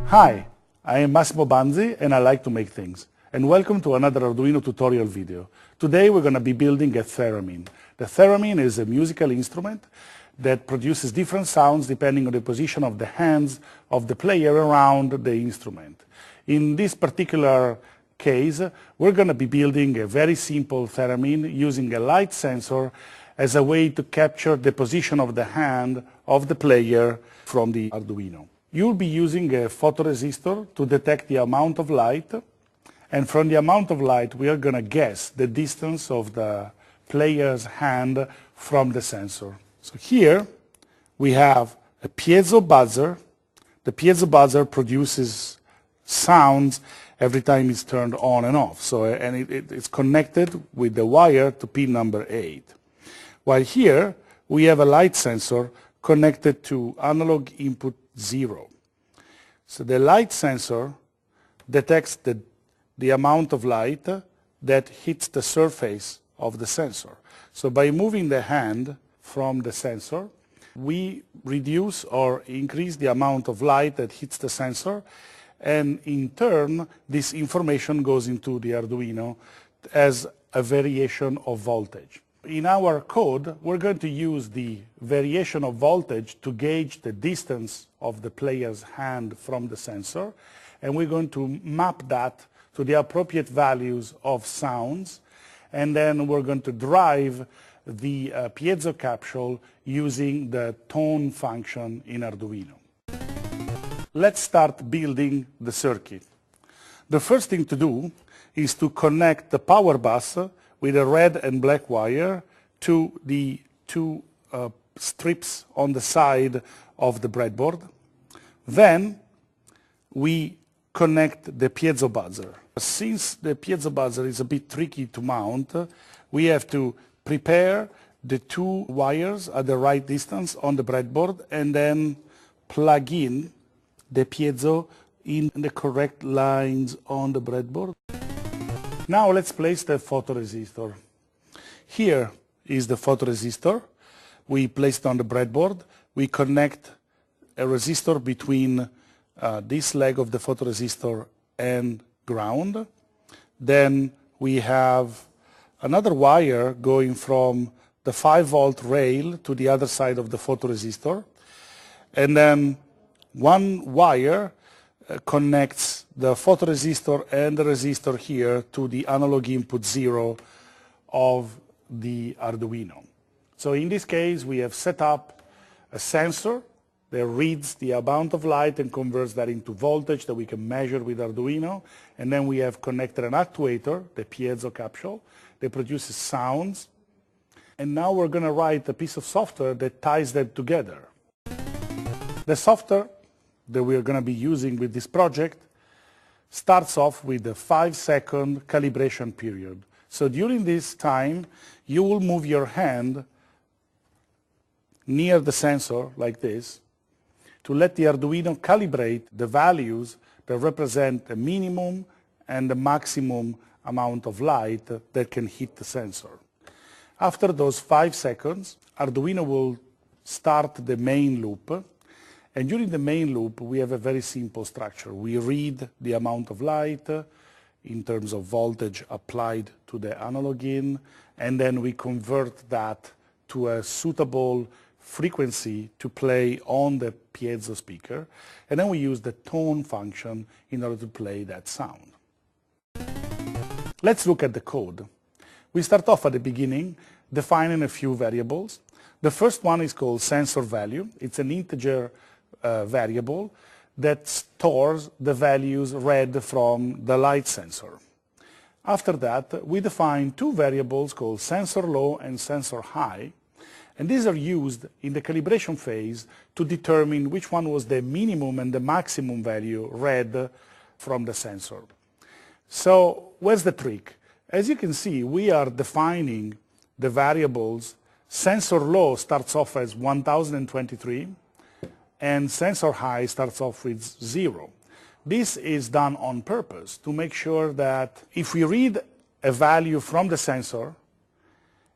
Hi, I am Massimo Banzi and I like to make things. And welcome to another Arduino tutorial video. Today we're going to be building a theremin. The theremin is a musical instrument that produces different sounds depending on the position of the hands of the player around the instrument. In this particular case, we're going to be building a very simple theremin using a light sensor as a way to capture the position of the hand of the player from the Arduino. You'll be using a photoresistor to detect the amount of light, and from the amount of light we are going to guess the distance of the player's hand from the sensor. So here we have a piezo buzzer. The piezo buzzer produces sounds every time it's turned on and off. So, and it's connected with the wire to pin number 8. While here we have a light sensor connected to analog input 0. So the light sensor detects the amount of light that hits the surface of the sensor. So by moving the hand from the sensor, we reduce or increase the amount of light that hits the sensor, and in turn this information goes into the Arduino as a variation of voltage. In our code, we're going to use the variation of voltage to gauge the distance of the player's hand from the sensor, and we're going to map that to the appropriate values of sounds, and then we're going to drive the piezo capsule using the tone function in Arduino. Let's start building the circuit. The first thing to do is to connect the power bus with a red and black wire to the two strips on the side of the breadboard. Then we connect the piezo buzzer. Since the piezo buzzer is a bit tricky to mount, we have to prepare the two wires at the right distance on the breadboard and then plug in the piezo in the correct lines on the breadboard. Now let's place the photoresistor. Here is the photoresistor. We place it on the breadboard. We connect a resistor between this leg of the photoresistor and ground. Then we have another wire going from the 5-volt rail to the other side of the photoresistor. And then one wire connects the photoresistor and the resistor here to the analog input 0 of the Arduino. So in this case we have set up a sensor that reads the amount of light and converts that into voltage that we can measure with Arduino, and then we have connected an actuator, the piezo capsule, that produces sounds, and now we're going to write a piece of software that ties them together. The software that we are going to be using with this project starts off with a 5-second calibration period. So during this time, you will move your hand near the sensor like this to let the Arduino calibrate the values that represent the minimum and the maximum amount of light that can hit the sensor. After those 5 seconds, Arduino will start the main loop. And during the main loop, we have a very simple structure. We read the amount of light in terms of voltage applied to the analog in, and then we convert that to a suitable frequency to play on the piezo speaker, and then we use the tone function in order to play that sound. Let's look at the code. We start off at the beginning defining a few variables. The first one is called sensor value. It's an integer variable that stores the values read from the light sensor. After that, we define two variables called sensor low and sensor high, and these are used in the calibration phase to determine which one was the minimum and the maximum value read from the sensor. So where's the trick? As you can see, we are defining the variables. Sensor low starts off as 1023, and sensor high starts off with 0. This is done on purpose to make sure that if we read a value from the sensor,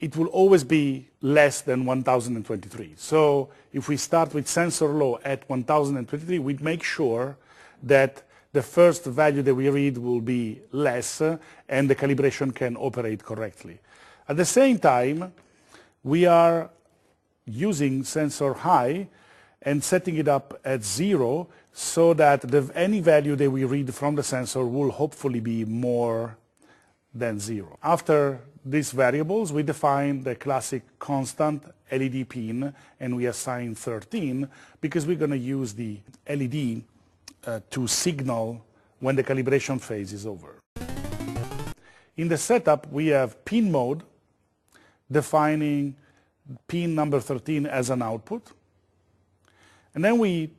it will always be less than 1023. So if we start with sensor low at 1023, we make sure that the first value that we read will be less and the calibration can operate correctly. At the same time, we are using sensor high and setting it up at 0 so that any value that we read from the sensor will hopefully be more than 0. After these variables, we define the classic constant LED pin, and we assign 13 because we're going to use the LED to signal when the calibration phase is over. In the setup, we have pin mode defining pin number 13 as an output. And then we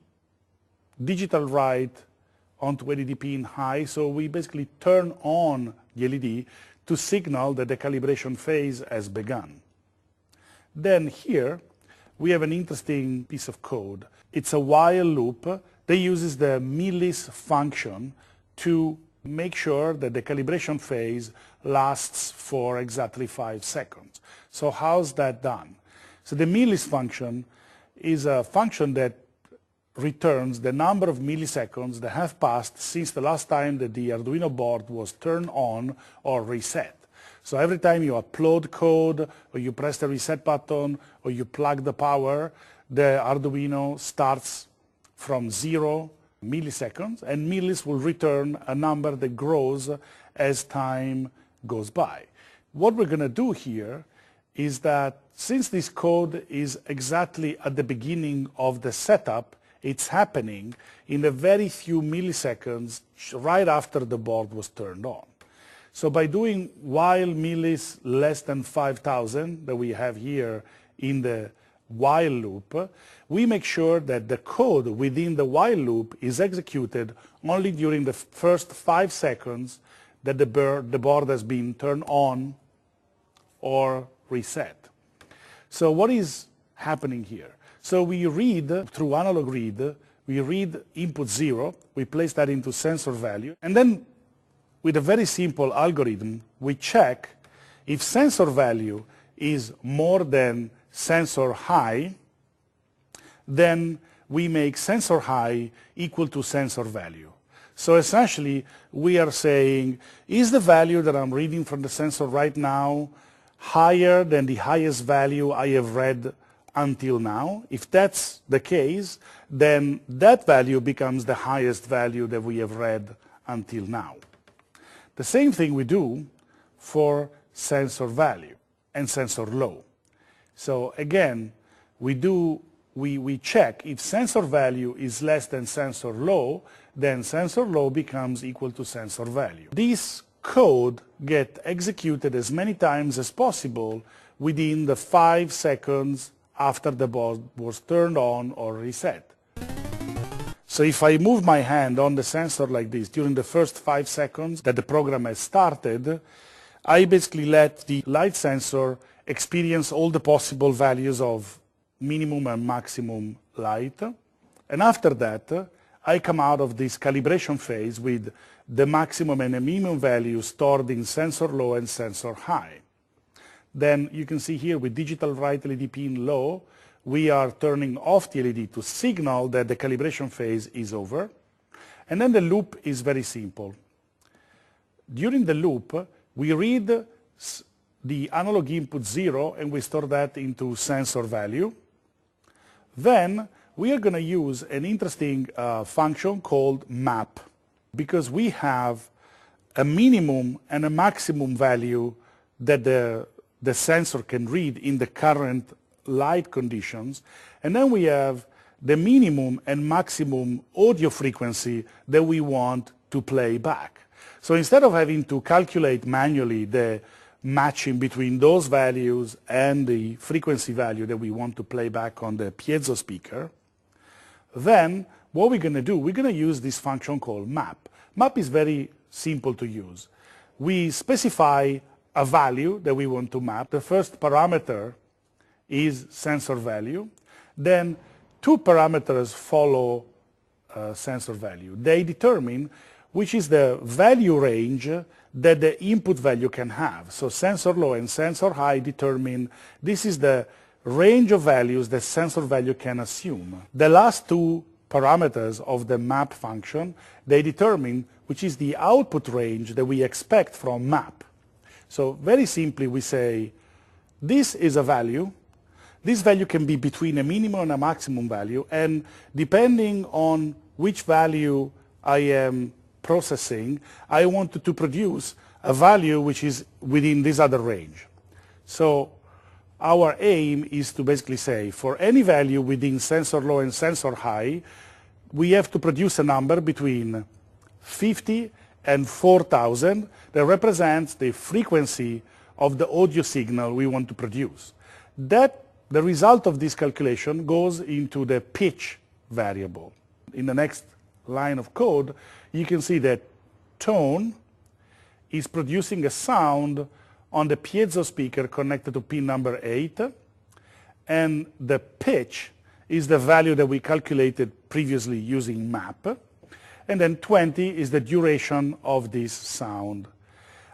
digital write onto LED pin high, so we basically turn on the LED to signal that the calibration phase has begun. Then here we have an interesting piece of code. It's a while loop that uses the millis function to make sure that the calibration phase lasts for exactly 5 seconds. So how's that done? So the millis function is a function that returns the number of milliseconds that have passed since the last time that the Arduino board was turned on or reset. So every time you upload code, or you press the reset button, or you plug the power, the Arduino starts from 0 milliseconds, and millis will return a number that grows as time goes by. What we're going to do here is that since this code is exactly at the beginning of the setup, it's happening in a very few milliseconds right after the board was turned on. So by doing while millis less than 5,000 that we have here in the while loop, we make sure that the code within the while loop is executed only during the first 5 seconds that the board has been turned on or reset. So what is happening here? So we read, through analog read, we read input 0, we place that into sensor value, and then with a very simple algorithm, we check if sensor value is more than sensor high, then we make sensor high equal to sensor value. So essentially, we are saying, is the value that I'm reading from the sensor right now higher than the highest value I have read until now? If that's the case, then that value becomes the highest value that we have read until now. The same thing we do for sensor value and sensor low. So again, we check if sensor value is less than sensor low, then sensor low becomes equal to sensor value. This code gets executed as many times as possible within the 5 seconds after the board was turned on or reset. So if I move my hand on the sensor like this during the first 5 seconds that the program has started, I basically let the light sensor experience all the possible values of minimum and maximum light. And after that, I come out of this calibration phase with the maximum and the minimum values stored in sensor low and sensor high. Then you can see here with digital write LED pin low, we are turning off the LED to signal that the calibration phase is over. And then the loop is very simple. During the loop, we read the analog input 0 and we store that into sensor value. Then we are going to use an interesting function called map, because we have a minimum and a maximum value that the sensor can read in the current light conditions, and then we have the minimum and maximum audio frequency that we want to play back. So instead of having to calculate manually the matching between those values and the frequency value that we want to play back on the piezo speaker, then what we're going to do, we're going to use this function called map. Map is very simple to use. We specify a value that we want to map. The first parameter is sensor value. Then 2 parameters follow sensor value. They determine which is the value range that the input value can have. So sensor low and sensor high determine this is the range of values that sensor value can assume. The last 2 parameters of the map function, they determine which is the output range that we expect from map. So very simply we say, this is a value. This value can be between a minimum and a maximum value, and depending on which value I am processing, I want to produce a value which is within this other range. So our aim is to basically say, for any value within sensor low and sensor high, we have to produce a number between 50 and 4,000 that represents the frequency of the audio signal we want to produce. The result of this calculation goes into the pitch variable. In the next line of code, you can see that tone is producing a sound on the piezo speaker connected to pin number 8, and the pitch is the value that we calculated previously using map, and then 20 is the duration of this sound.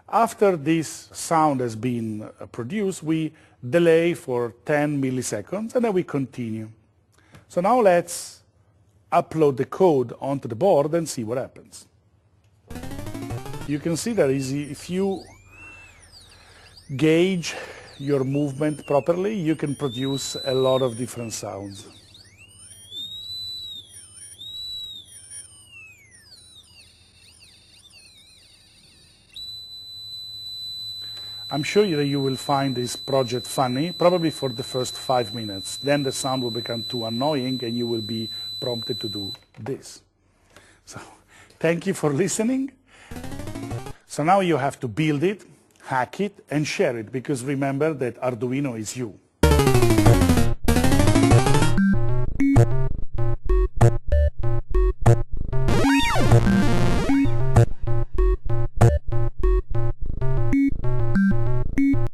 After this sound has been produced, we delay for 10 milliseconds, and then we continue. So now let's upload the code onto the board and see what happens. You can see that if you gauge your movement properly, you can produce a lot of different sounds. I'm sure that you will find this project funny, probably for the first 5 minutes. Then the sound will become too annoying and you will be prompted to do this. So, thank you for listening. So now you have to build it, hack it, and share it, because remember that Arduino is you.